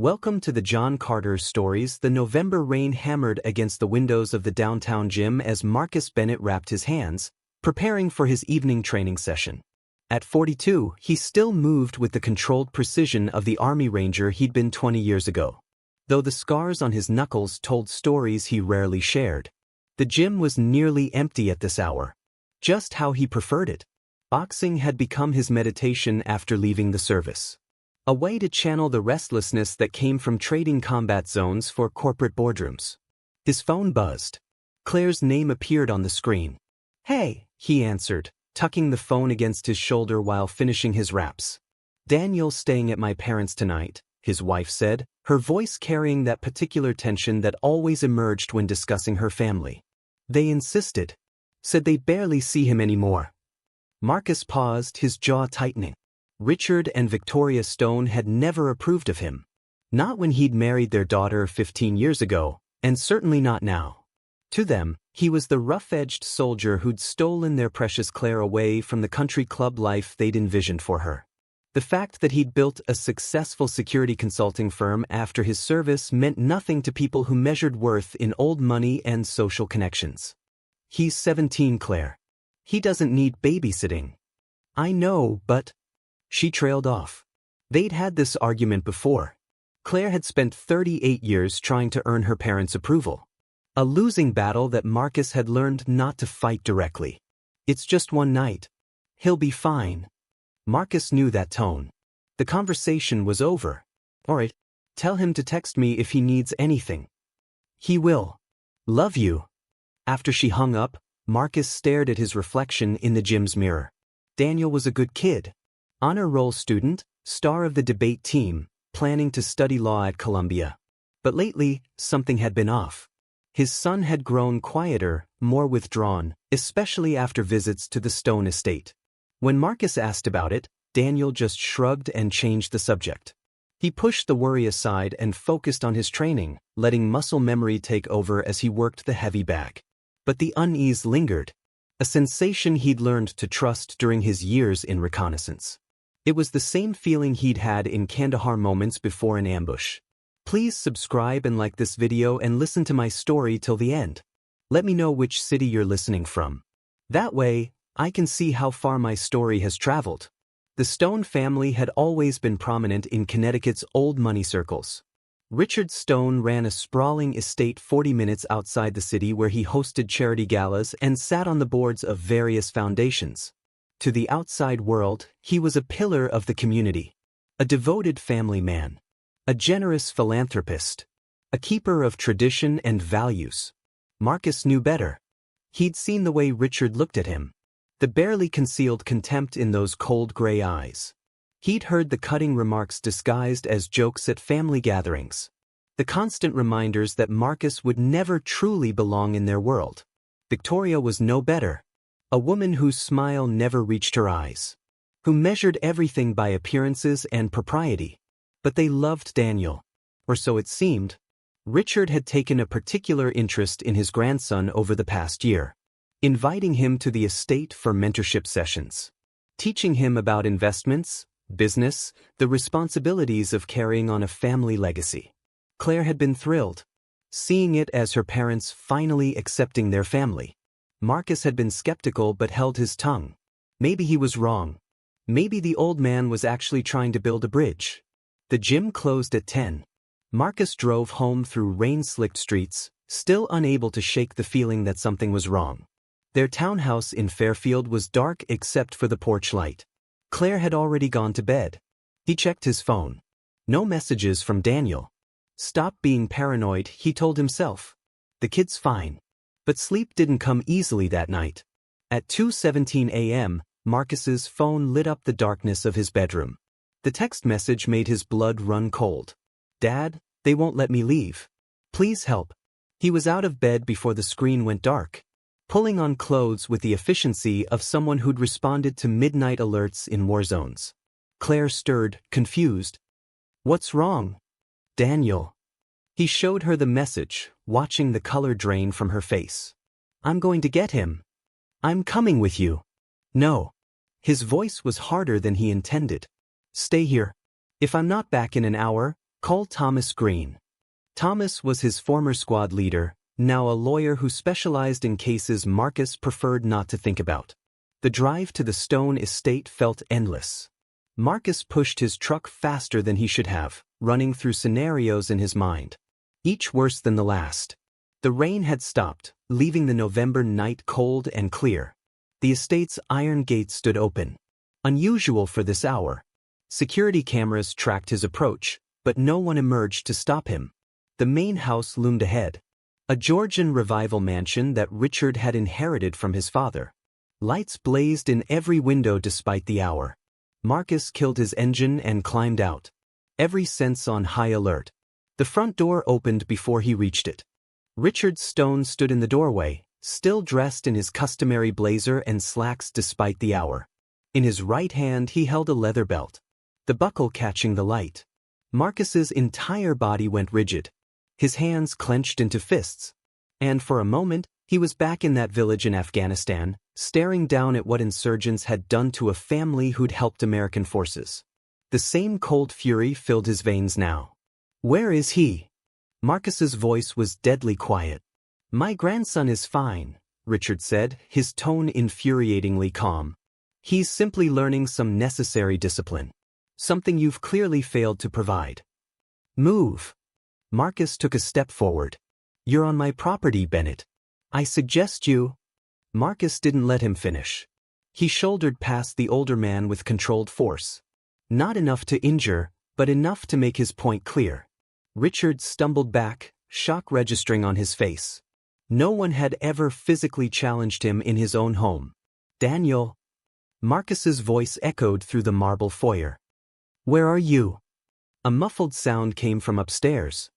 Welcome to the John Carter Stories. The November rain hammered against the windows of the downtown gym as Marcus Bennett wrapped his hands, preparing for his evening training session. At 42, he still moved with the controlled precision of the Army Ranger he'd been 20 years ago. Though the scars on his knuckles told stories he rarely shared. The gym was nearly empty at this hour. Just how he preferred it. Boxing had become his meditation after leaving the service. A way to channel the restlessness that came from trading combat zones for corporate boardrooms. His phone buzzed. Claire's name appeared on the screen. "Hey," he answered, tucking the phone against his shoulder while finishing his wraps. "Daniel's staying at my parents' tonight," his wife said, her voice carrying that particular tension that always emerged when discussing her family. "They insisted. Said they barely see him anymore." Marcus paused, his jaw tightening. Richard and Victoria Stone had never approved of him. Not when he'd married their daughter 15 years ago, and certainly not now. To them, he was the rough-edged soldier who'd stolen their precious Claire away from the country club life they'd envisioned for her. The fact that he'd built a successful security consulting firm after his service meant nothing to people who measured worth in old money and social connections. "He's 17, Claire. He doesn't need babysitting." "I know, but..." She trailed off. They'd had this argument before. Claire had spent 38 years trying to earn her parents' approval. A losing battle that Marcus had learned not to fight directly. "It's just one night. He'll be fine." Marcus knew that tone. The conversation was over. "All right, tell him to text me if he needs anything." "He will. Love you." After she hung up, Marcus stared at his reflection in the gym's mirror. Daniel was a good kid. Honor roll student, star of the debate team, planning to study law at Columbia. But lately, something had been off. His son had grown quieter, more withdrawn, especially after visits to the Stone estate. When Marcus asked about it, Daniel just shrugged and changed the subject. He pushed the worry aside and focused on his training, letting muscle memory take over as he worked the heavy bag. But the unease lingered, a sensation he'd learned to trust during his years in reconnaissance. It was the same feeling he'd had in Kandahar moments before an ambush. Please subscribe and like this video and listen to my story till the end. Let me know which city you're listening from. That way, I can see how far my story has traveled. The Stone family had always been prominent in Connecticut's old money circles. Richard Stone ran a sprawling estate 40 minutes outside the city where he hosted charity galas and sat on the boards of various foundations. To the outside world, he was a pillar of the community, a devoted family man, a generous philanthropist, a keeper of tradition and values. Marcus knew better. He'd seen the way Richard looked at him, the barely concealed contempt in those cold gray eyes. He'd heard the cutting remarks disguised as jokes at family gatherings, the constant reminders that Marcus would never truly belong in their world. Victoria was no better. A woman whose smile never reached her eyes, who measured everything by appearances and propriety. But they loved Daniel, or so it seemed. Richard had taken a particular interest in his grandson over the past year, inviting him to the estate for mentorship sessions, teaching him about investments, business, the responsibilities of carrying on a family legacy. Claire had been thrilled, seeing it as her parents finally accepting their family. Marcus had been skeptical but held his tongue. Maybe he was wrong. Maybe the old man was actually trying to build a bridge. The gym closed at 10. Marcus drove home through rain-slicked streets, still unable to shake the feeling that something was wrong. Their townhouse in Fairfield was dark except for the porch light. Claire had already gone to bed. He checked his phone. No messages from Daniel. Stop being paranoid, he told himself. The kid's fine. But sleep didn't come easily that night. At 2:17 a.m., Marcus's phone lit up the darkness of his bedroom. The text message made his blood run cold. "Dad, they won't let me leave. Please help." He was out of bed before the screen went dark, pulling on clothes with the efficiency of someone who'd responded to midnight alerts in war zones. Claire stirred, confused. "What's wrong?" "Daniel." He showed her the message, watching the color drain from her face. "I'm going to get him. I'm coming with you." "No." His voice was harder than he intended. "Stay here. If I'm not back in an hour, Call Thomas Green. Thomas was his former squad leader, now a lawyer who specialized in cases Marcus preferred not to think about. The drive to the Stone estate felt endless. Marcus pushed his truck faster than he should have, running through scenarios in his mind, each worse than the last. The rain had stopped, leaving the November night cold and clear. The estate's iron gate stood open. Unusual for this hour. Security cameras tracked his approach, but no one emerged to stop him. The main house loomed ahead. A Georgian revival mansion that Richard had inherited from his father. Lights blazed in every window despite the hour. Marcus killed his engine and climbed out, every sense on high alert. The front door opened before he reached it. Richard Stone stood in the doorway, still dressed in his customary blazer and slacks despite the hour. In his right hand he held a leather belt, the buckle catching the light. Marcus's entire body went rigid. His hands clenched into fists. And for a moment, he was back in that village in Afghanistan, staring down at what insurgents had done to a family who'd helped American forces. The same cold fury filled his veins now. "Where is he?" Marcus's voice was deadly quiet. "My grandson is fine," Richard said, his tone infuriatingly calm. "He's simply learning some necessary discipline. Something you've clearly failed to provide." "Move." Marcus took a step forward. "You're on my property, Bennett. I suggest you—" Marcus didn't let him finish. He shouldered past the older man with controlled force. Not enough to injure, but enough to make his point clear. Richard stumbled back, shock registering on his face. No one had ever physically challenged him in his own home. "Daniel." Marcus's voice echoed through the marble foyer. "Where are you?" A muffled sound came from upstairs.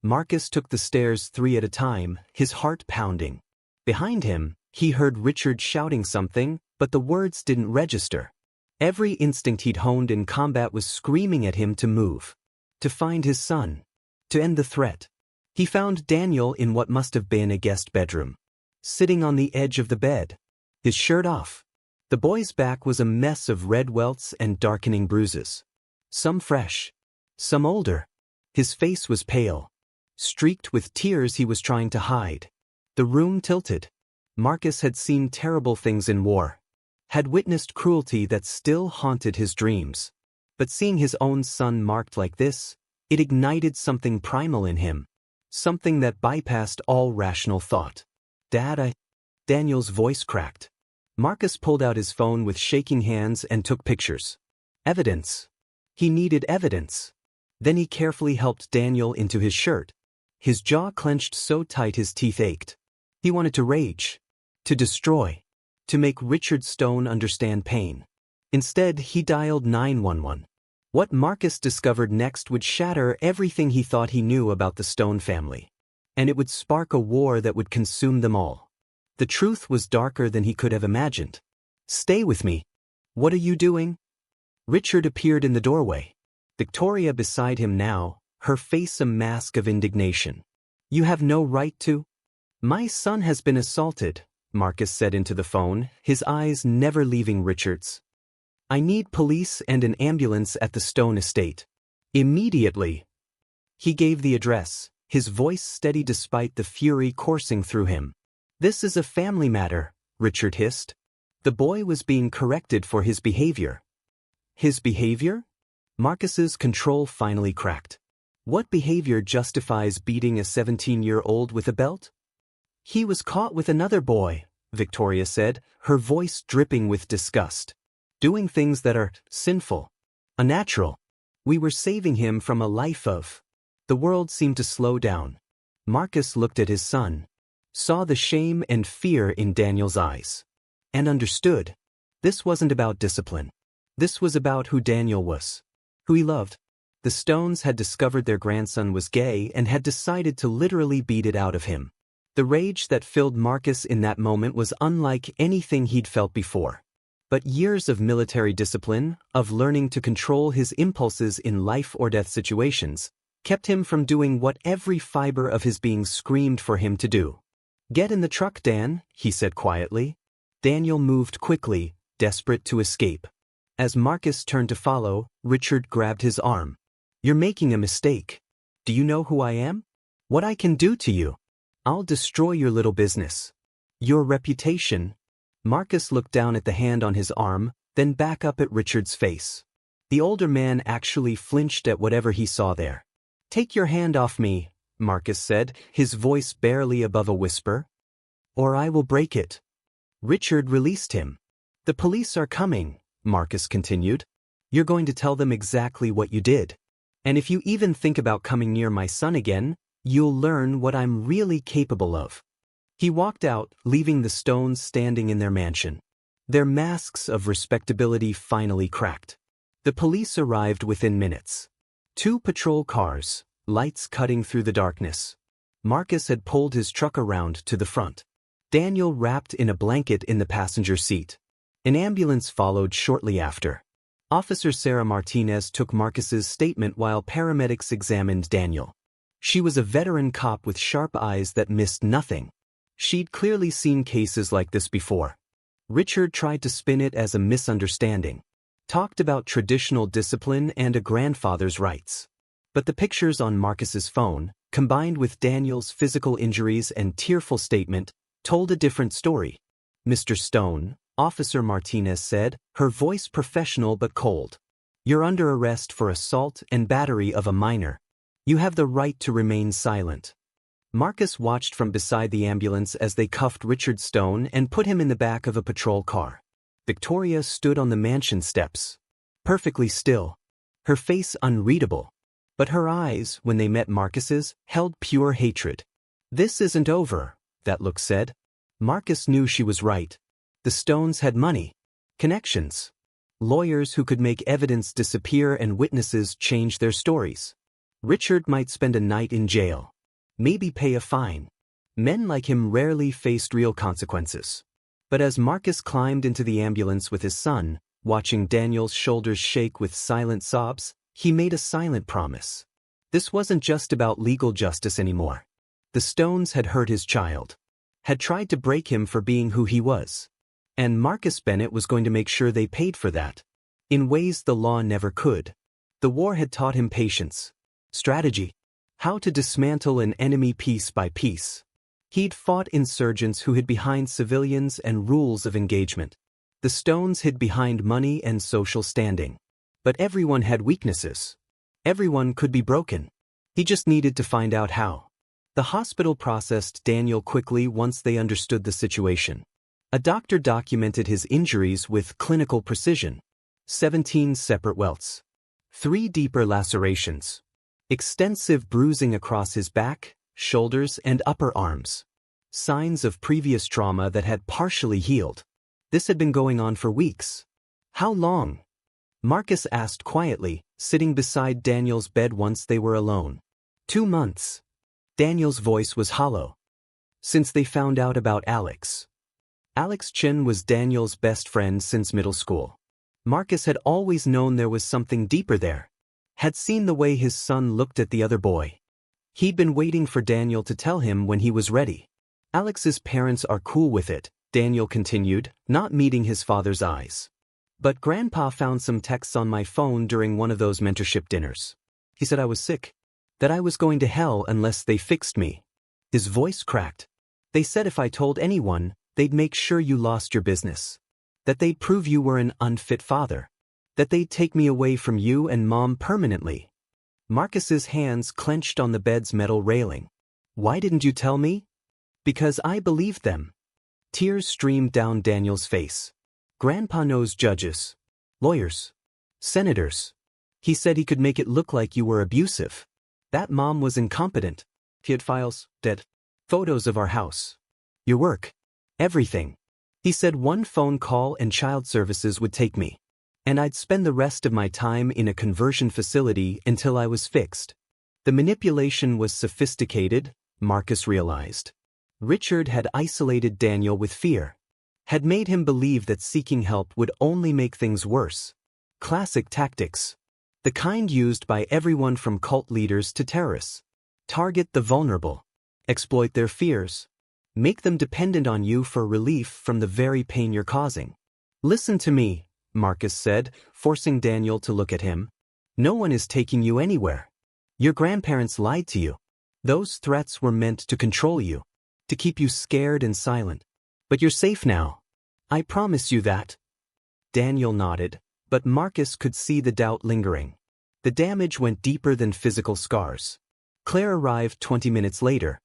Marcus took the stairs 3 at a time, his heart pounding. Behind him, he heard Richard shouting something, but the words didn't register. Every instinct he'd honed in combat was screaming at him to move. To find his son. To end the threat. He found Daniel in what must have been a guest bedroom. Sitting on the edge of the bed. His shirt off. The boy's back was a mess of red welts and darkening bruises. Some fresh. Some older. His face was pale. Streaked with tears he was trying to hide. The room tilted. Marcus had seen terrible things in war. Had witnessed cruelty that still haunted his dreams. But seeing his own son marked like this, it ignited something primal in him. Something that bypassed all rational thought. "Dad, Daniel's voice cracked. Marcus pulled out his phone with shaking hands and took pictures. Evidence. He needed evidence. Then he carefully helped Daniel into his shirt. His jaw clenched so tight his teeth ached. He wanted to rage. To destroy. To make Richard Stone understand pain. Instead, he dialed 911. What Marcus discovered next would shatter everything he thought he knew about the Stone family. And it would spark a war that would consume them all. The truth was darker than he could have imagined. "Stay with me." "What are you doing?" Richard appeared in the doorway. Victoria beside him now, her face a mask of indignation. "You have no right to—" "My son has been assaulted," Marcus said into the phone, his eyes never leaving Richard's. "I need police and an ambulance at the Stone estate. Immediately." He gave the address, his voice steady despite the fury coursing through him. "This is a family matter," Richard hissed. The boy was being corrected for his behavior. His behavior? Marcus's control finally cracked. What behavior justifies beating a 17-year-old with a belt? "He was caught with another boy," Victoria said, her voice dripping with disgust. "Doing things that are sinful. Unnatural. We were saving him from a life of—" The world seemed to slow down. Marcus looked at his son. Saw the shame and fear in Daniel's eyes. And understood. This wasn't about discipline. This was about who Daniel was. Who he loved. The Stones had discovered their grandson was gay and had decided to literally beat it out of him. The rage that filled Marcus in that moment was unlike anything he'd felt before. But years of military discipline, of learning to control his impulses in life-or-death situations, kept him from doing what every fiber of his being screamed for him to do. "Get in the truck, Dan," he said quietly. Daniel moved quickly, desperate to escape. As Marcus turned to follow, Richard grabbed his arm. You're making a mistake. Do you know who I am? What I can do to you? I'll destroy your little business. Your reputation. Marcus looked down at the hand on his arm, then back up at Richard's face. The older man actually flinched at whatever he saw there. Take your hand off me, Marcus said, his voice barely above a whisper. Or I will break it. Richard released him. The police are coming, Marcus continued. You're going to tell them exactly what you did. And if you even think about coming near my son again, you'll learn what I'm really capable of. He walked out, leaving the Stones standing in their mansion. Their masks of respectability finally cracked. The police arrived within minutes. 2 patrol cars, lights cutting through the darkness. Marcus had pulled his truck around to the front. Daniel wrapped in a blanket in the passenger seat. An ambulance followed shortly after. Officer Sarah Martinez took Marcus's statement while paramedics examined Daniel. She was a veteran cop with sharp eyes that missed nothing. She'd clearly seen cases like this before. Richard tried to spin it as a misunderstanding. Talked about traditional discipline and a grandfather's rights. But the pictures on Marcus's phone, combined with Daniel's physical injuries and tearful statement, told a different story. Mr. Stone, Officer Martinez said, her voice professional but cold. You're under arrest for assault and battery of a minor. You have the right to remain silent. Marcus watched from beside the ambulance as they cuffed Richard Stone and put him in the back of a patrol car. Victoria stood on the mansion steps. Perfectly still. Her face unreadable. But her eyes, when they met Marcus's, held pure hatred. This isn't over, that look said. Marcus knew she was right. The Stones had money, connections, lawyers who could make evidence disappear and witnesses change their stories. Richard might spend a night in jail, maybe pay a fine. Men like him rarely faced real consequences. But as Marcus climbed into the ambulance with his son, watching Daniel's shoulders shake with silent sobs, he made a silent promise. This wasn't just about legal justice anymore. The Stones had hurt his child, had tried to break him for being who he was. And Marcus Bennett was going to make sure they paid for that. In ways the law never could. The war had taught him patience, strategy, how to dismantle an enemy piece by piece. He'd fought insurgents who hid behind civilians and rules of engagement. The Stones hid behind money and social standing. But everyone had weaknesses. Everyone could be broken. He just needed to find out how. The hospital processed Daniel quickly once they understood the situation. A doctor documented his injuries with clinical precision. 17 separate welts. 3 deeper lacerations. Extensive bruising across his back, shoulders, and upper arms. Signs of previous trauma that had partially healed. This had been going on for weeks. How long? Marcus asked quietly, sitting beside Daniel's bed once they were alone. 2 months. Daniel's voice was hollow. Since they found out about Alex. Alex Chen was Daniel's best friend since middle school. Marcus had always known there was something deeper there. Had seen the way his son looked at the other boy. He'd been waiting for Daniel to tell him when he was ready. Alex's parents are cool with it, Daniel continued, not meeting his father's eyes. But Grandpa found some texts on my phone during one of those mentorship dinners. He said I was sick. That I was going to hell unless they fixed me. His voice cracked. They said if I told anyone, they'd make sure you lost your business. That they'd prove you were an unfit father. That they'd take me away from you and Mom permanently. Marcus's hands clenched on the bed's metal railing. Why didn't you tell me? Because I believed them. Tears streamed down Daniel's face. Grandpa knows judges, lawyers, senators. He said he could make it look like you were abusive. That Mom was incompetent. He had files, dead, photos of our house. Your work. Everything. He said one phone call and child services would take me. And I'd spend the rest of my time in a conversion facility until I was fixed. The manipulation was sophisticated, Marcus realized. Richard had isolated Daniel with fear. Had made him believe that seeking help would only make things worse. Classic tactics. The kind used by everyone from cult leaders to terrorists. Target the vulnerable. Exploit their fears. Make them dependent on you for relief from the very pain you're causing. Listen to me, Marcus said, forcing Daniel to look at him. No one is taking you anywhere. Your grandparents lied to you. Those threats were meant to control you, to keep you scared and silent. But you're safe now. I promise you that. Daniel nodded, but Marcus could see the doubt lingering. The damage went deeper than physical scars. Claire arrived 20 minutes later,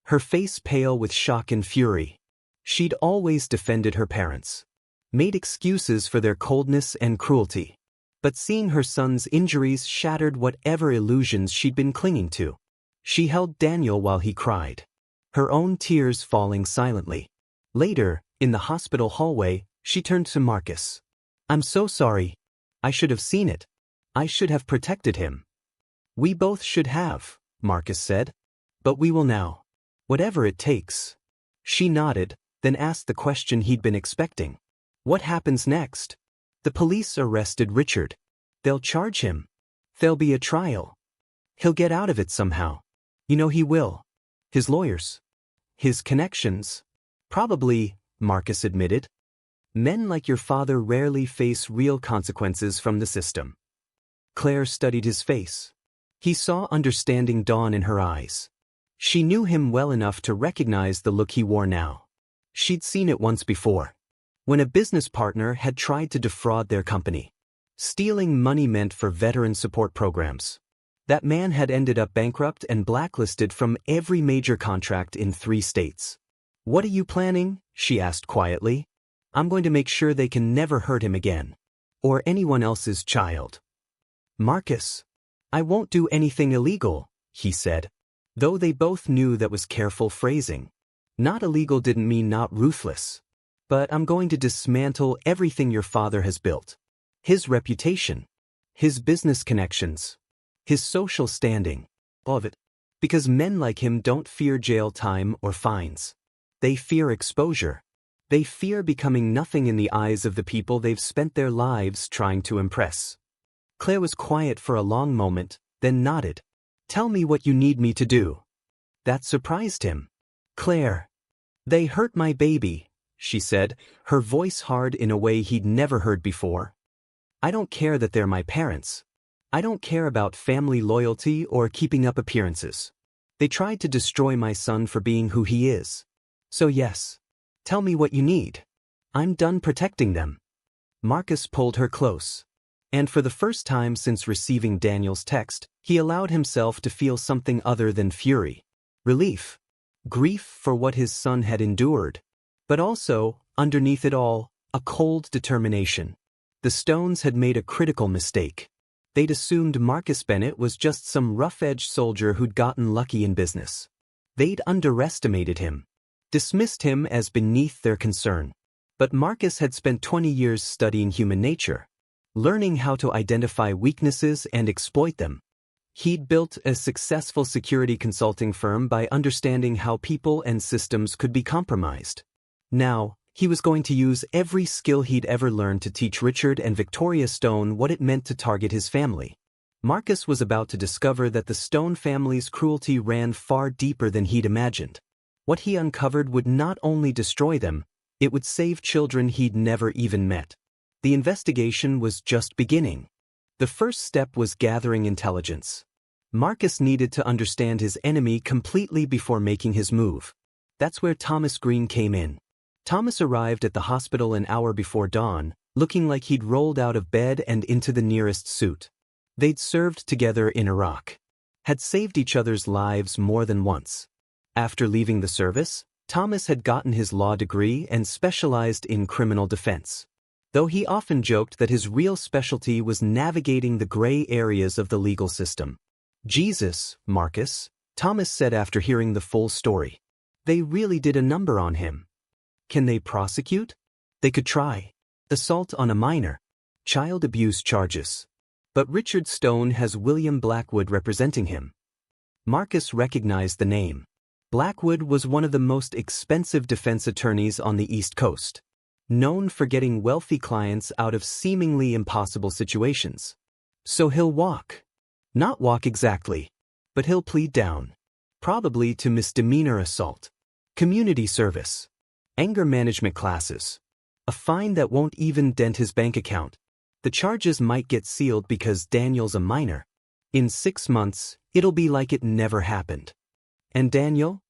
her face pale with shock and fury. She'd always defended her parents, made excuses for their coldness and cruelty. But seeing her son's injuries shattered whatever illusions she'd been clinging to. She held Daniel while he cried, her own tears falling silently. Later, in the hospital hallway, she turned to Marcus. I'm so sorry. I should have seen it. I should have protected him. We both should have, Marcus said. But we will now. Whatever it takes. She nodded, then asked the question he'd been expecting. What happens next? The police arrested Richard. They'll charge him. There'll be a trial. He'll get out of it somehow. You know he will. His lawyers. His connections. Probably, Marcus admitted. Men like your father rarely face real consequences from the system. Claire studied his face. He saw understanding dawn in her eyes. She knew him well enough to recognize the look he wore now. She'd seen it once before, when a business partner had tried to defraud their company. Stealing money meant for veteran support programs. That man had ended up bankrupt and blacklisted from every major contract in 3 states. What are you planning? She asked quietly. I'm going to make sure they can never hurt him again. Or anyone else's child. Marcus. I won't do anything illegal, he said. Though they both knew that was careful phrasing. Not illegal didn't mean not ruthless. But I'm going to dismantle everything your father has built. His reputation. His business connections. His social standing. All of it. Because men like him don't fear jail time or fines. They fear exposure. They fear becoming nothing in the eyes of the people they've spent their lives trying to impress. Claire was quiet for a long moment, then nodded. Tell me what you need me to do. That surprised him. Claire. They hurt my baby, she said, her voice hard in a way he'd never heard before. I don't care that they're my parents. I don't care about family loyalty or keeping up appearances. They tried to destroy my son for being who he is. So yes. Tell me what you need. I'm done protecting them. Marcus pulled her close. And for the first time since receiving Daniel's text, he allowed himself to feel something other than fury. Relief. Grief for what his son had endured. But also, underneath it all, a cold determination. The Stones had made a critical mistake. They'd assumed Marcus Bennett was just some rough-edged soldier who'd gotten lucky in business. They'd underestimated him. Dismissed him as beneath their concern. But Marcus had spent 20 years studying human nature. Learning how to identify weaknesses and exploit them. He'd built a successful security consulting firm by understanding how people and systems could be compromised. Now, he was going to use every skill he'd ever learned to teach Richard and Victoria Stone what it meant to target his family. Marcus was about to discover that the Stone family's cruelty ran far deeper than he'd imagined. What he uncovered would not only destroy them, it would save children he'd never even met. The investigation was just beginning. The first step was gathering intelligence. Marcus needed to understand his enemy completely before making his move. That's where Thomas Green came in. Thomas arrived at the hospital an hour before dawn, looking like he'd rolled out of bed and into the nearest suit. They'd served together in Iraq. Had saved each other's lives more than once. After leaving the service, Thomas had gotten his law degree and specialized in criminal defense. Though he often joked that his real specialty was navigating the gray areas of the legal system. Jesus, Marcus, Thomas said after hearing the full story. They really did a number on him. Can they prosecute? They could try. Assault on a minor. Child abuse charges. But Richard Stone has William Blackwood representing him. Marcus recognized the name. Blackwood was one of the most expensive defense attorneys on the East Coast. Known for getting wealthy clients out of seemingly impossible situations. So he'll walk. Not walk exactly, but he'll plead down. Probably to misdemeanor assault. Community service. Anger management classes. A fine that won't even dent his bank account. The charges might get sealed because Daniel's a minor. In 6 months, it'll be like it never happened. And Daniel?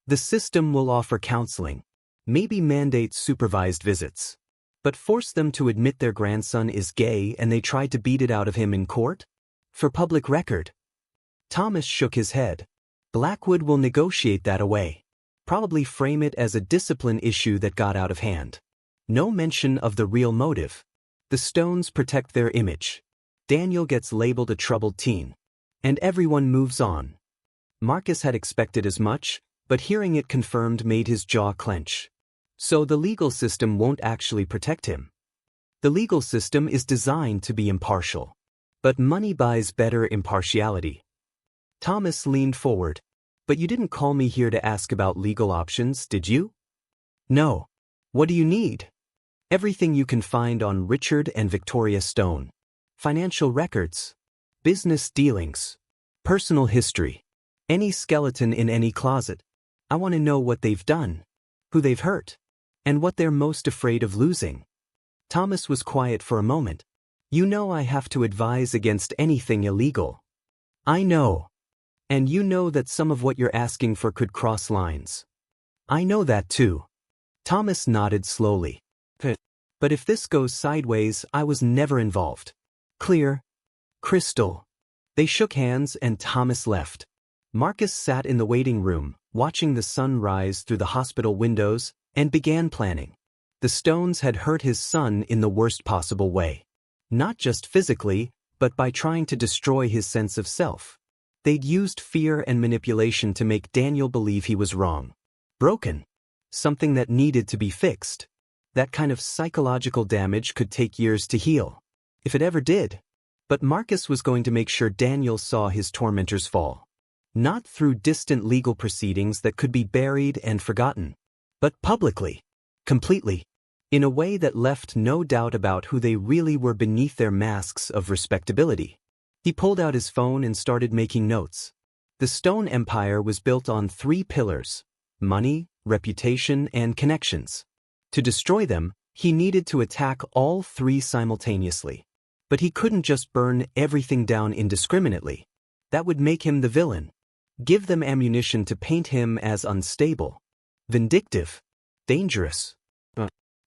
The system will offer counseling, maybe mandate supervised visits. But force them to admit their grandson is gay and they tried to beat it out of him in court? For public record. Thomas shook his head. Blackwood will negotiate that away. Probably frame it as a discipline issue that got out of hand. No mention of the real motive. The Stones protect their image. Daniel gets labeled a troubled teen. And everyone moves on. Marcus had expected as much, but hearing it confirmed made his jaw clench. So the legal system won't actually protect him. The legal system is designed to be impartial. But money buys better impartiality. Thomas leaned forward. But you didn't call me here to ask about legal options, did you? No. What do you need? Everything you can find on Richard and Victoria Stone. Financial records. Business dealings. Personal history. Any skeleton in any closet. I want to know what they've done. Who they've hurt. And what they're most afraid of losing. Thomas was quiet for a moment. You know I have to advise against anything illegal. I know. And you know that some of what you're asking for could cross lines. I know that too. Thomas nodded slowly. But if this goes sideways, I was never involved. Clear? Crystal. They shook hands and Thomas left. Marcus sat in the waiting room, watching the sun rise through the hospital windows, and began planning. The Stones had hurt his son in the worst possible way. Not just physically, but by trying to destroy his sense of self. They'd used fear and manipulation to make Daniel believe he was wrong. Broken. Something that needed to be fixed. That kind of psychological damage could take years to heal. If it ever did. But Marcus was going to make sure Daniel saw his tormentors fall. Not through distant legal proceedings that could be buried and forgotten. But publicly. Completely. In a way that left no doubt about who they really were beneath their masks of respectability. He pulled out his phone and started making notes. The Stone Empire was built on 3 pillars: money, reputation, and connections. To destroy them, he needed to attack all 3 simultaneously. But he couldn't just burn everything down indiscriminately. That would make him the villain. Give them ammunition to paint him as unstable, vindictive, dangerous.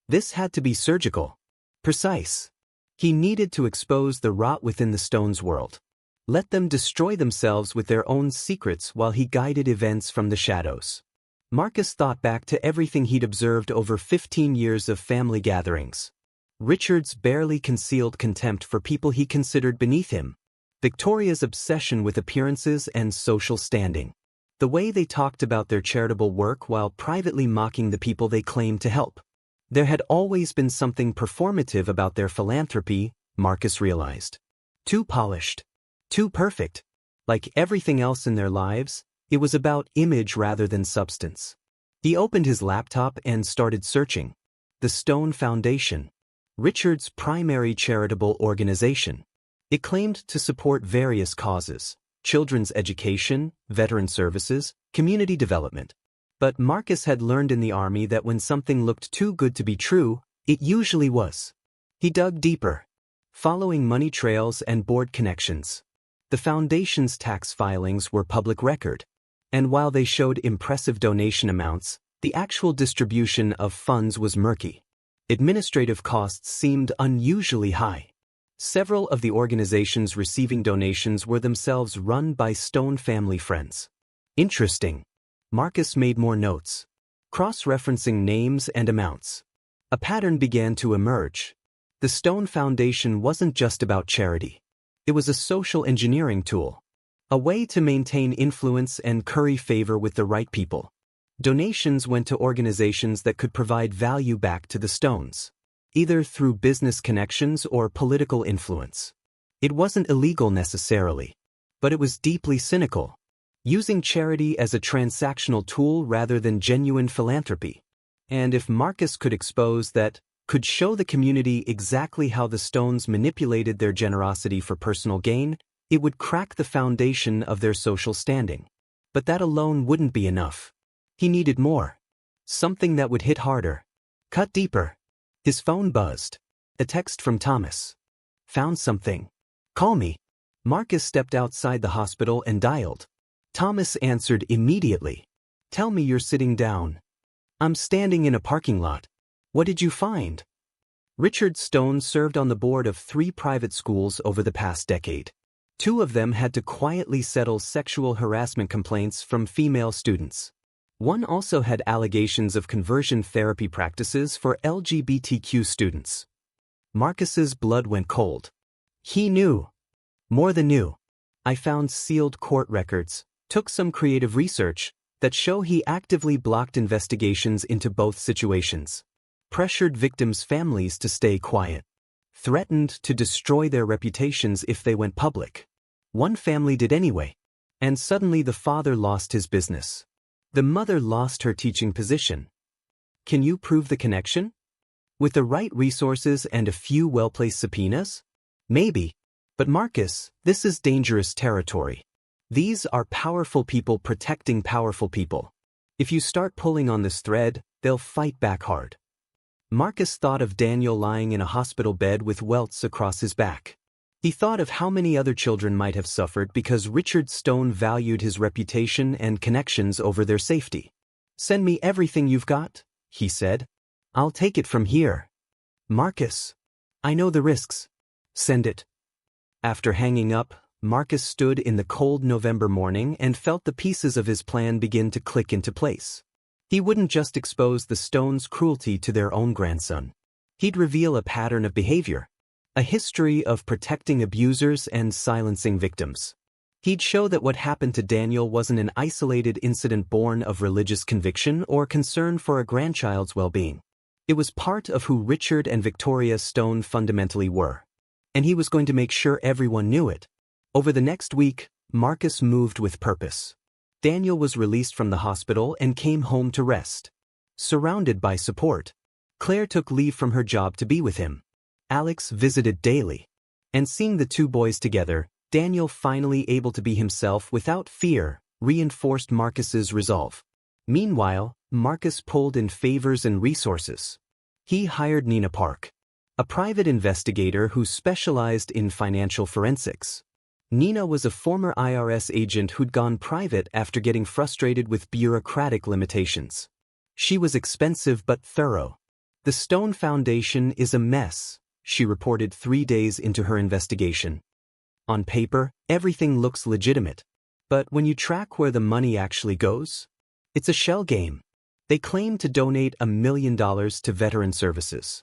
This had to be surgical, precise. He needed to expose the rot within the Stones' world. Let them destroy themselves with their own secrets while he guided events from the shadows. Marcus thought back to everything he'd observed over 15 years of family gatherings. Richard's barely concealed contempt for people he considered beneath him. Victoria's obsession with appearances and social standing. The way they talked about their charitable work while privately mocking the people they claimed to help. There had always been something performative about their philanthropy, Marcus realized. Too polished. Too perfect. Like everything else in their lives, it was about image rather than substance. He opened his laptop and started searching. The Stone Foundation. Richard's primary charitable organization. It claimed to support various causes: children's education, veteran services, community development. But Marcus had learned in the army that when something looked too good to be true, it usually was. He dug deeper, following money trails and board connections. The foundation's tax filings were public record, and while they showed impressive donation amounts, the actual distribution of funds was murky. Administrative costs seemed unusually high. Several of the organizations receiving donations were themselves run by Stone family friends. Interesting. Marcus made more notes, cross-referencing names and amounts. A pattern began to emerge. The Stone Foundation wasn't just about charity. It was a social engineering tool, a way to maintain influence and curry favor with the right people. Donations went to organizations that could provide value back to the Stones, either through business connections or political influence. It wasn't illegal necessarily, but it was deeply cynical. Using charity as a transactional tool rather than genuine philanthropy. And if Marcus could expose that, could show the community exactly how the Stones manipulated their generosity for personal gain, it would crack the foundation of their social standing. But that alone wouldn't be enough. He needed more. Something that would hit harder. Cut deeper. His phone buzzed. A text from Thomas. Found something. Call me. Marcus stepped outside the hospital and dialed. Thomas answered immediately. Tell me you're sitting down. I'm standing in a parking lot. What did you find? Richard Stone served on the board of 3 private schools over the past decade. 2 of them had to quietly settle sexual harassment complaints from female students. One also had allegations of conversion therapy practices for LGBTQ students. Marcus's blood went cold. He knew. More than knew. I found sealed court records, took some creative research, that show he actively blocked investigations into both situations. Pressured victims' families to stay quiet. Threatened to destroy their reputations if they went public. One family did anyway. And suddenly the father lost his business. The mother lost her teaching position. Can you prove the connection? With the right resources and a few well-placed subpoenas? Maybe. But Marcus, this is dangerous territory. These are powerful people protecting powerful people. If you start pulling on this thread, they'll fight back hard. Marcus thought of Daniel lying in a hospital bed with welts across his back. He thought of how many other children might have suffered because Richard Stone valued his reputation and connections over their safety. Send me everything you've got, he said. I'll take it from here. Marcus. I know the risks. Send it. After hanging up, Marcus stood in the cold November morning and felt the pieces of his plan begin to click into place. He wouldn't just expose the Stones' cruelty to their own grandson. He'd reveal a pattern of behavior, a history of protecting abusers and silencing victims. He'd show that what happened to Daniel wasn't an isolated incident born of religious conviction or concern for a grandchild's well-being. It was part of who Richard and Victoria Stone fundamentally were. And he was going to make sure everyone knew it. Over the next week, Marcus moved with purpose. Daniel was released from the hospital and came home to rest. Surrounded by support, Claire took leave from her job to be with him. Alex visited daily. And seeing the 2 boys together, Daniel finally able to be himself without fear, reinforced Marcus's resolve. Meanwhile, Marcus pulled in favors and resources. He hired Nina Park, a private investigator who specialized in financial forensics. Nina was a former IRS agent who'd gone private after getting frustrated with bureaucratic limitations. She was expensive but thorough. The Stone Foundation is a mess, she reported 3 days into her investigation. On paper, everything looks legitimate. But when you track where the money actually goes, it's a shell game. They claim to donate $1 million to veteran services.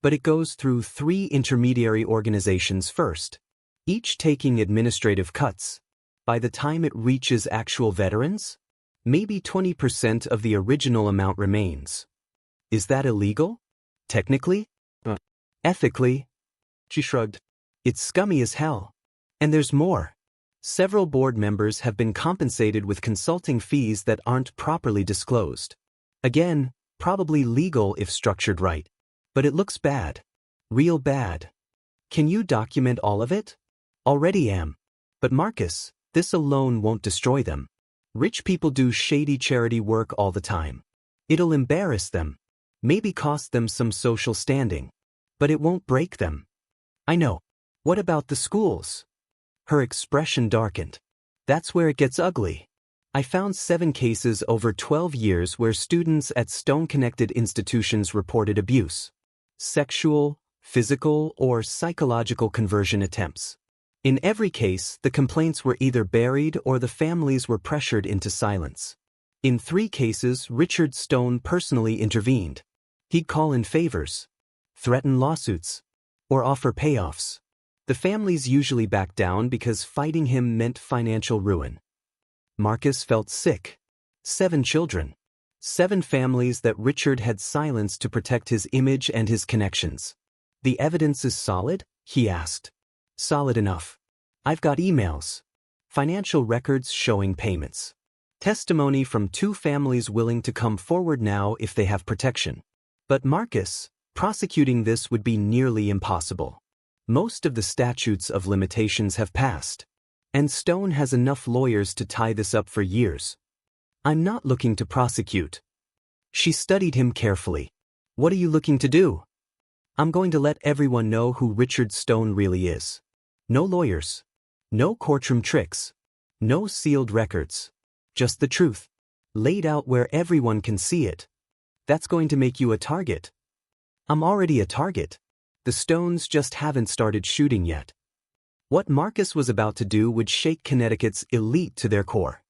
But it goes through 3 intermediary organizations first, each taking administrative cuts. By the time it reaches actual veterans, maybe 20% of the original amount remains. Is that illegal? Technically? Ethically? She shrugged. It's scummy as hell. And there's more. Several board members have been compensated with consulting fees that aren't properly disclosed. Again, probably legal if structured right. But it looks bad. Real bad. Can you document all of it? Already am. But Marcus, this alone won't destroy them. Rich people do shady charity work all the time. It'll embarrass them. Maybe cost them some social standing. But it won't break them. I know. What about the schools? Her expression darkened. That's where it gets ugly. I found 7 cases over 12 years where students at Stone-connected institutions reported abuse. Sexual, physical, or psychological conversion attempts. In every case, the complaints were either buried or the families were pressured into silence. In 3 cases, Richard Stone personally intervened. He'd call in favors, threaten lawsuits, or offer payoffs. The families usually backed down because fighting him meant financial ruin. Marcus felt sick. 7 children. 7 families that Richard had silenced to protect his image and his connections. The evidence is solid? He asked. Solid enough. I've got emails. Financial records showing payments. Testimony from 2 families willing to come forward now if they have protection. But Marcus, prosecuting this would be nearly impossible. Most of the statutes of limitations have passed. And Stone has enough lawyers to tie this up for years. I'm not looking to prosecute. She studied him carefully. What are you looking to do? I'm going to let everyone know who Richard Stone really is. No lawyers. No courtroom tricks. No sealed records. Just the truth. Laid out where everyone can see it. That's going to make you a target. I'm already a target. The Stones just haven't started shooting yet. What Marcus was about to do would shake Connecticut's elite to their core.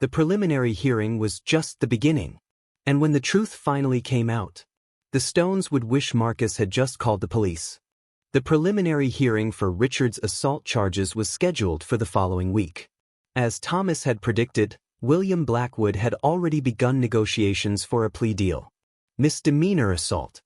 The preliminary hearing was just the beginning. And when the truth finally came out, the Stones would wish Marcus had just called the police. The preliminary hearing for Richard's assault charges was scheduled for the following week. As Thomas had predicted, William Blackwood had already begun negotiations for a plea deal. Misdemeanor assault.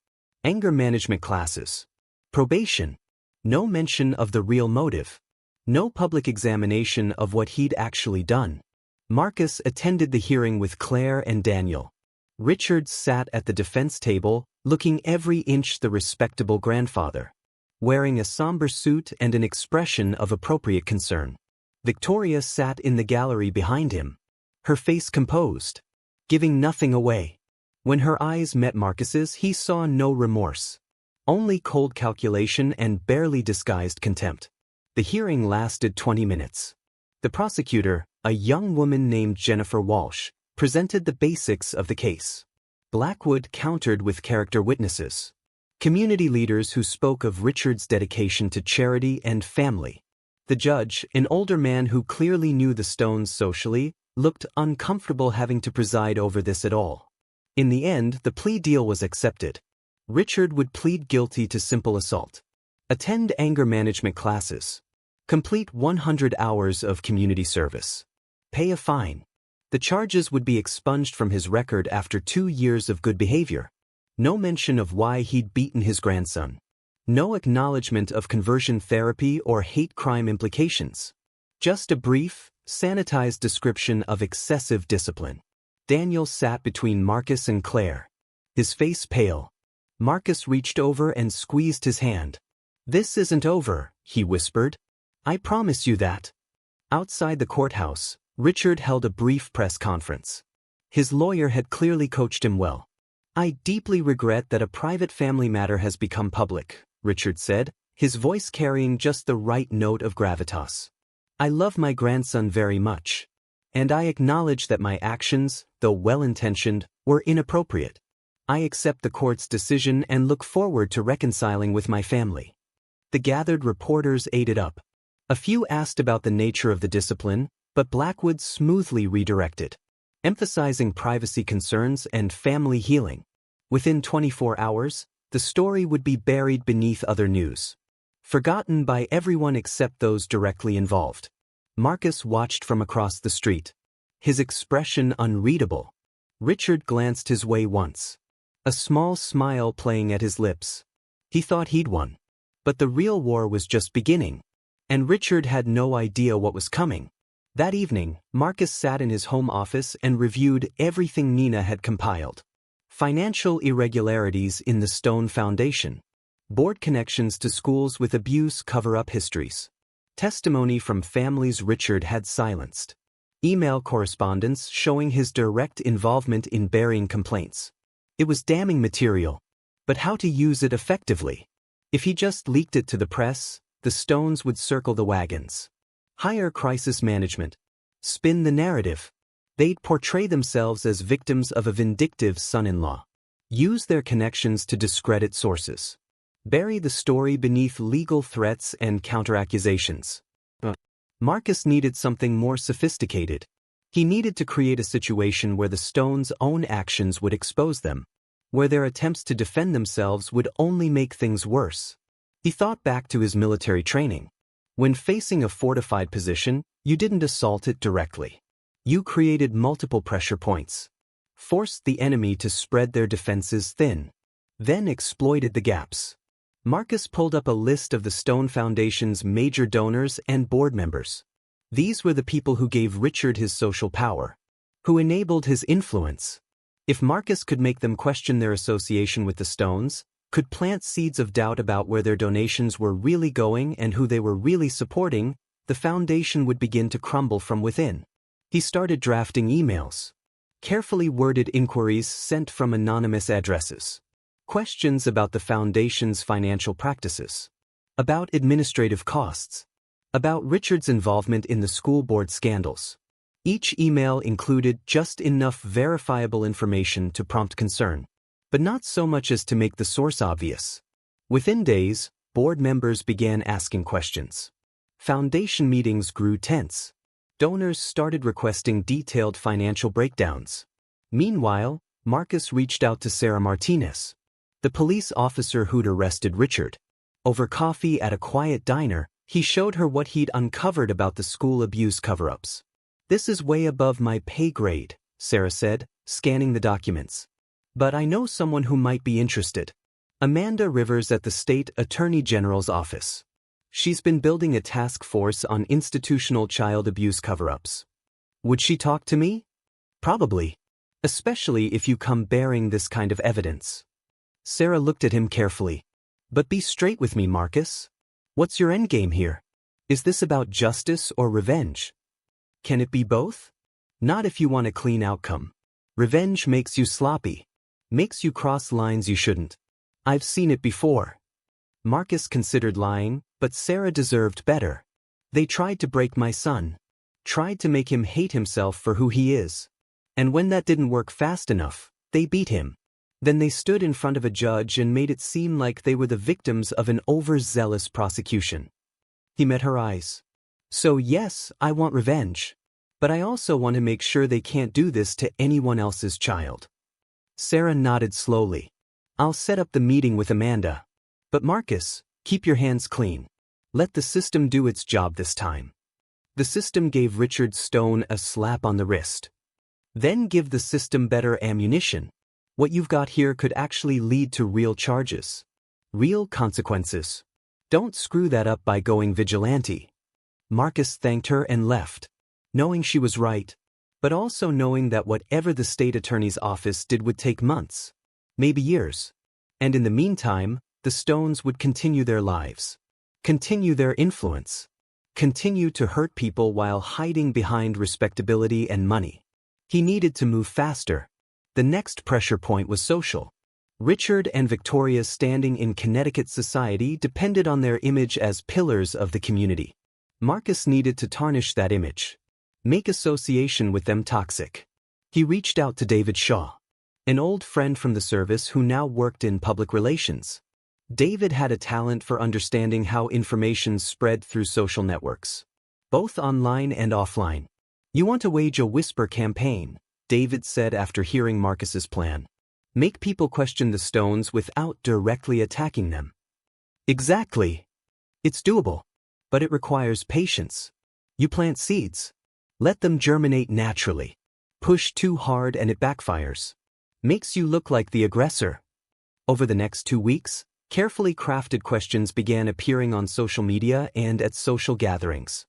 Anger management classes. Probation. No mention of the real motive. No public examination of what he'd actually done. Marcus attended the hearing with Claire and Daniel. Richard sat at the defense table, looking every inch the respectable grandfather, wearing a somber suit and an expression of appropriate concern. Victoria sat in the gallery behind him, her face composed, giving nothing away. When her eyes met Marcus's, he saw no remorse. Only cold calculation and barely disguised contempt. The hearing lasted 20 minutes. The prosecutor, a young woman named Jennifer Walsh, presented the basics of the case. Blackwood countered with character witnesses. Community leaders who spoke of Richard's dedication to charity and family. The judge, an older man who clearly knew the Stones socially, looked uncomfortable having to preside over this at all. In the end, the plea deal was accepted. Richard would plead guilty to simple assault. Attend anger management classes. Complete 100 hours of community service. Pay a fine. The charges would be expunged from his record after 2 years of good behavior. No mention of why he'd beaten his grandson. No acknowledgement of conversion therapy or hate crime implications. Just a brief, sanitized description of excessive discipline. Daniel sat between Marcus and Claire, his face pale. Marcus reached over and squeezed his hand. "This isn't over," he whispered. "I promise you that." Outside the courthouse, Richard held a brief press conference. His lawyer had clearly coached him well. "I deeply regret that a private family matter has become public," Richard said, his voice carrying just the right note of gravitas. "I love my grandson very much. And I acknowledge that my actions, though well-intentioned, were inappropriate. I accept the court's decision and look forward to reconciling with my family." The gathered reporters ate it up. A few asked about the nature of the discipline, but Blackwood smoothly redirected, emphasizing privacy concerns and family healing. Within 24 hours, the story would be buried beneath other news, forgotten by everyone except those directly involved. Marcus watched from across the street, his expression unreadable. Richard glanced his way once, a small smile playing at his lips. He thought he'd won. But the real war was just beginning, and Richard had no idea what was coming. That evening, Marcus sat in his home office and reviewed everything Nina had compiled. Financial irregularities in the Stone Foundation. Board connections to schools with abuse cover-up histories. Testimony from families Richard had silenced. Email correspondence showing his direct involvement in burying complaints. It was damning material, but how to use it effectively? If he just leaked it to the press, the Stones would circle the wagons. Hire crisis management. Spin the narrative. They'd portray themselves as victims of a vindictive son-in-law. Use their connections to discredit sources. Bury the story beneath legal threats and counter-accusations. Marcus needed something more sophisticated. He needed to create a situation where the Stones' own actions would expose them, where their attempts to defend themselves would only make things worse. He thought back to his military training. When facing a fortified position, you didn't assault it directly. You created multiple pressure points, forced the enemy to spread their defenses thin, then exploited the gaps. Marcus pulled up a list of the Stone Foundation's major donors and board members. These were the people who gave Richard his social power, who enabled his influence. If Marcus could make them question their association with the Stones, could plant seeds of doubt about where their donations were really going and who they were really supporting, the foundation would begin to crumble from within. He started drafting emails, carefully worded inquiries sent from anonymous addresses. Questions about the foundation's financial practices. About administrative costs. About Richard's involvement in the school board scandals. Each email included just enough verifiable information to prompt concern, but not so much as to make the source obvious. Within days, board members began asking questions. Foundation meetings grew tense. Donors started requesting detailed financial breakdowns. Meanwhile, Marcus reached out to Sarah Martinez, the police officer who'd arrested Richard. Over coffee at a quiet diner, he showed her what he'd uncovered about the school abuse cover-ups. "This is way above my pay grade," Sarah said, scanning the documents. "But I know someone who might be interested. Amanda Rivers at the State Attorney General's office. She's been building a task force on institutional child abuse cover-ups. Would she talk to me? Probably. Especially if you come bearing this kind of evidence." Sarah looked at him carefully. "But be straight with me, Marcus. What's your endgame here? Is this about justice or revenge? Can it be both? Not if you want a clean outcome. Revenge makes you sloppy. Makes you cross lines you shouldn't. I've seen it before." Marcus considered lying, but Sarah deserved better. "They tried to break my son. Tried to make him hate himself for who he is. And when that didn't work fast enough, they beat him. Then they stood in front of a judge and made it seem like they were the victims of an overzealous prosecution." He met her eyes. "So yes, I want revenge. But I also want to make sure they can't do this to anyone else's child." Sarah nodded slowly. "I'll set up the meeting with Amanda. But Marcus, keep your hands clean. Let the system do its job this time." The system gave Richard Stone a slap on the wrist. "Then give the system better ammunition. What you've got here could actually lead to real charges. Real consequences. Don't screw that up by going vigilante." Marcus thanked her and left, knowing she was right, but also knowing that whatever the state attorney's office did would take months, maybe years. And in the meantime, the Stones would continue their lives. Continue their influence. Continue to hurt people while hiding behind respectability and money. He needed to move faster. The next pressure point was social. Richard and Victoria's standing in Connecticut society depended on their image as pillars of the community. Marcus needed to tarnish that image. Make association with them toxic. He reached out to David Shaw, an old friend from the service who now worked in public relations. David had a talent for understanding how information spread through social networks, both online and offline. "You want to wage a whisper campaign," David said after hearing Marcus's plan. "Make people question the Stones without directly attacking them." "Exactly. It's doable. But it requires patience. You plant seeds. Let them germinate naturally. Push too hard and it backfires. Makes you look like the aggressor." Over the next 2 weeks, carefully crafted questions began appearing on social media and at social gatherings.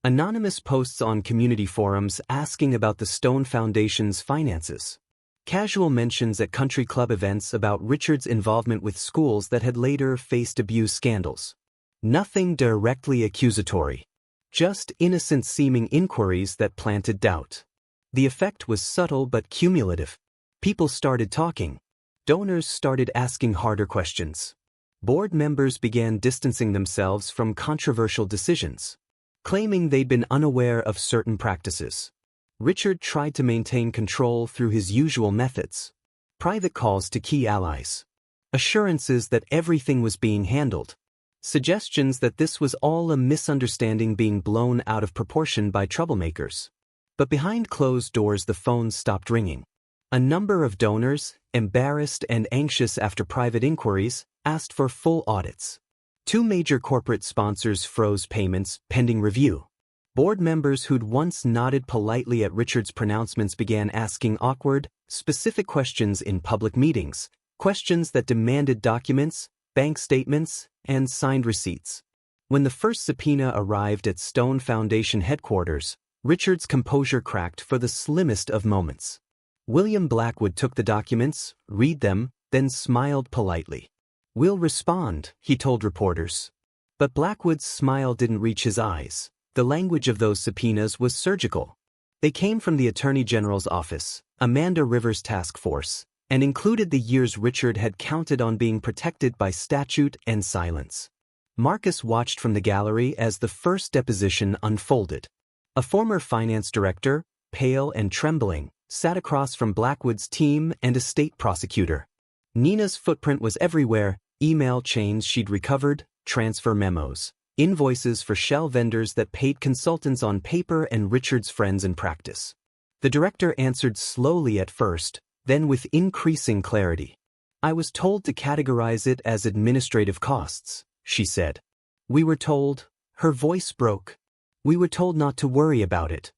Anonymous posts on community forums asking about the Stone Foundation's finances. Casual mentions at country club events about Richard's involvement with schools that had later faced abuse scandals. Nothing directly accusatory. Just innocent-seeming inquiries that planted doubt. The effect was subtle but cumulative. People started talking. Donors started asking harder questions. Board members began distancing themselves from controversial decisions, claiming they'd been unaware of certain practices. Richard tried to maintain control through his usual methods. Private calls to key allies. Assurances that everything was being handled. Suggestions that this was all a misunderstanding being blown out of proportion by troublemakers. But behind closed doors the phones stopped ringing. A number of donors, embarrassed and anxious after private inquiries, asked for full audits. 2 major corporate sponsors froze payments pending review. Board members who'd once nodded politely at Richard's pronouncements began asking awkward, specific questions in public meetings, questions that demanded documents, bank statements, and signed receipts. When the first subpoena arrived at Stone Foundation headquarters, Richard's composure cracked for the slimmest of moments. William Blackwood took the documents, read them, then smiled politely. "We'll respond," he told reporters. But Blackwood's smile didn't reach his eyes. The language of those subpoenas was surgical. They came from the Attorney General's office, Amanda Rivers' task force, and included the years Richard had counted on being protected by statute and silence. Marcus watched from the gallery as the first deposition unfolded. A former finance director, pale and trembling, sat across from Blackwood's team and a state prosecutor. Nina's footprint was everywhere: email chains she'd recovered, transfer memos, invoices for shell vendors that paid consultants on paper and Richard's friends in practice. The director answered slowly at first, then with increasing clarity. "I was told to categorize it as administrative costs," she said. "We were told," her voice broke, "we were told not to worry about it."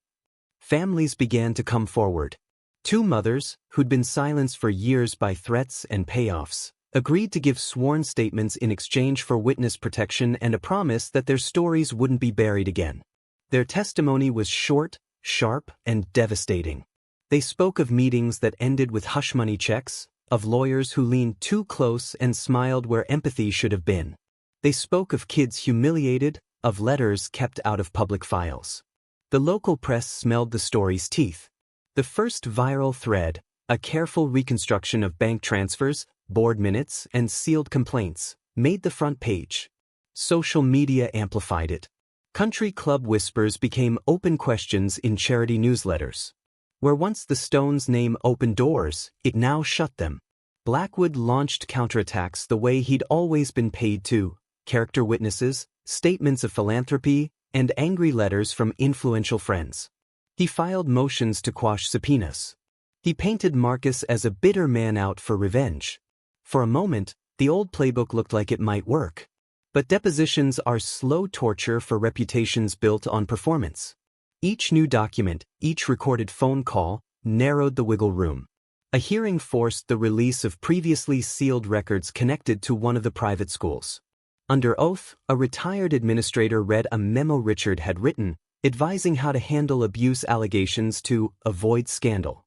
Families began to come forward. Two mothers, who'd been silenced for years by threats and payoffs, agreed to give sworn statements in exchange for witness protection and a promise that their stories wouldn't be buried again. Their testimony was short, sharp, and devastating. They spoke of meetings that ended with hush-money checks, of lawyers who leaned too close and smiled where empathy should have been. They spoke of kids humiliated, of letters kept out of public files. The local press smelled the story's teeth. The first viral thread, a careful reconstruction of bank transfers, board minutes, and sealed complaints, made the front page. Social media amplified it. Country club whispers became open questions in charity newsletters. Where once the Stones' name opened doors, it now shut them. Blackwood launched counterattacks the way he'd always been paid to: character witnesses, statements of philanthropy, and angry letters from influential friends. He filed motions to quash subpoenas. He painted Marcus as a bitter man out for revenge. For a moment, the old playbook looked like it might work. But depositions are slow torture for reputations built on performance. Each new document, each recorded phone call, narrowed the wiggle room. A hearing forced the release of previously sealed records connected to one of the private schools. Under oath, a retired administrator read a memo Richard had written, advising how to handle abuse allegations to avoid scandal.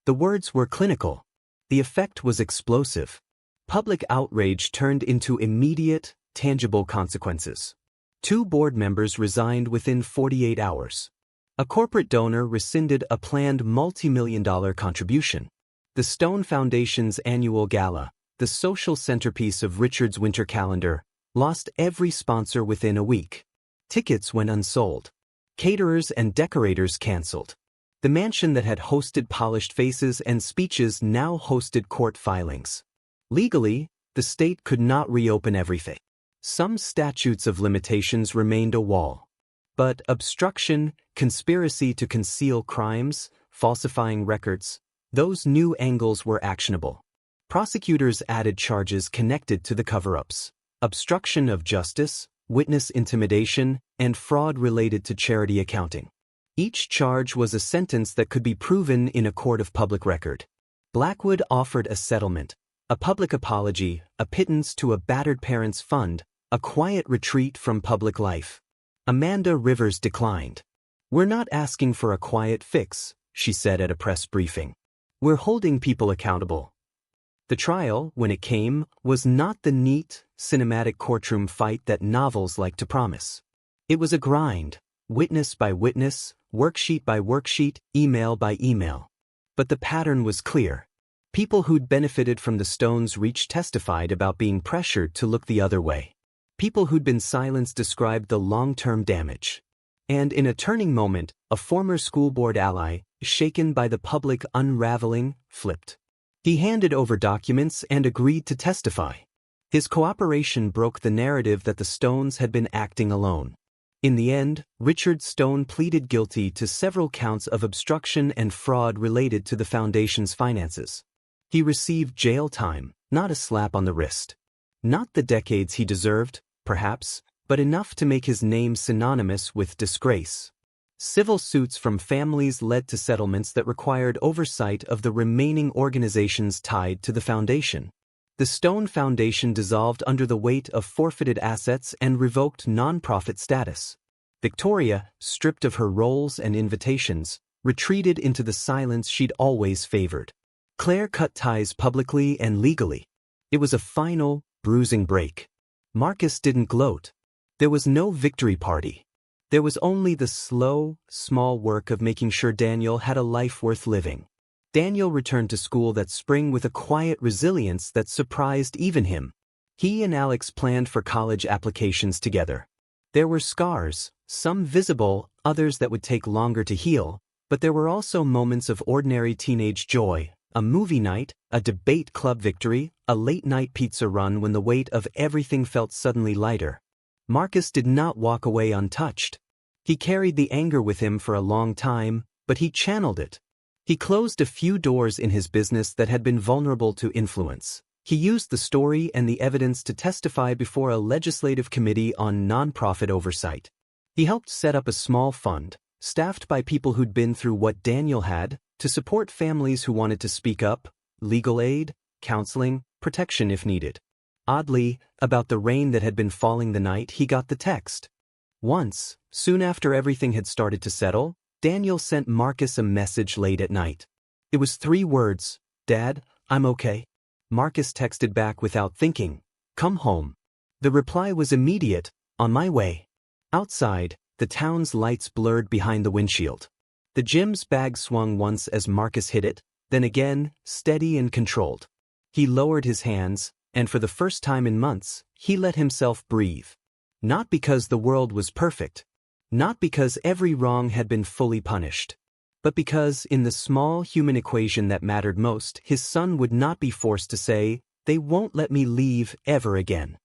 The words were clinical. The effect was explosive. Public outrage turned into immediate, tangible consequences. 2 board members resigned within 48 hours. A corporate donor rescinded a planned multi-million-dollar contribution. The Stone Foundation's annual gala, the social centerpiece of Richard's winter calendar, lost every sponsor within a week. Tickets went unsold. Caterers and decorators canceled. The mansion that had hosted polished faces and speeches now hosted court filings. Legally, the state could not reopen everything. Some statutes of limitations remained a wall. But obstruction, conspiracy to conceal crimes, falsifying records, those new angles were actionable. Prosecutors added charges connected to the cover-ups: obstruction of justice, witness intimidation, and fraud related to charity accounting. Each charge was a sentence that could be proven in a court of public record. Blackwood offered a settlement, a public apology, a pittance to a battered parents' fund, a quiet retreat from public life. Amanda Rivers declined. "We're not asking for a quiet fix," she said at a press briefing. "We're holding people accountable." The trial, when it came, was not the neat, cinematic courtroom fight that novels like to promise. It was a grind, witness by witness, worksheet by worksheet, email by email. But the pattern was clear. People who'd benefited from the Stones' reach testified about being pressured to look the other way. People who'd been silenced described the long-term damage. And in a turning moment, a former school board ally, shaken by the public unraveling, flipped. He handed over documents and agreed to testify. His cooperation broke the narrative that the Stones had been acting alone. In the end, Richard Stone pleaded guilty to several counts of obstruction and fraud related to the foundation's finances. He received jail time, not a slap on the wrist. Not the decades he deserved, perhaps, but enough to make his name synonymous with disgrace. Civil suits from families led to settlements that required oversight of the remaining organizations tied to the foundation. The Stone Foundation dissolved under the weight of forfeited assets and revoked nonprofit status. Victoria, stripped of her roles and invitations, retreated into the silence she'd always favored. Claire cut ties publicly and legally. It was a final, bruising break. Marcus didn't gloat. There was no victory party. There was only the slow, small work of making sure Daniel had a life worth living. Daniel returned to school that spring with a quiet resilience that surprised even him. He and Alex planned for college applications together. There were scars, some visible, others that would take longer to heal, but there were also moments of ordinary teenage joy, a movie night, a debate club victory, a late-night pizza run when the weight of everything felt suddenly lighter. Marcus did not walk away untouched. He carried the anger with him for a long time, but he channeled it. He closed a few doors in his business that had been vulnerable to influence. He used the story and the evidence to testify before a legislative committee on nonprofit oversight. He helped set up a small fund, staffed by people who'd been through what Daniel had, to support families who wanted to speak up, legal aid, counseling, protection if needed. Oddly, about the rain that had been falling the night he got the text. Once, soon after everything had started to settle, Daniel sent Marcus a message late at night. It was 3 words, "Dad, I'm okay." Marcus texted back without thinking, "Come home." The reply was immediate, "On my way." Outside, the town's lights blurred behind the windshield. The gym's bag swung once as Marcus hit it, then again, steady and controlled. He lowered his hands, and for the first time in months, he let himself breathe. Not because the world was perfect. Not because every wrong had been fully punished. But because, in the small human equation that mattered most, his son would not be forced to say, "They won't let me leave ever again."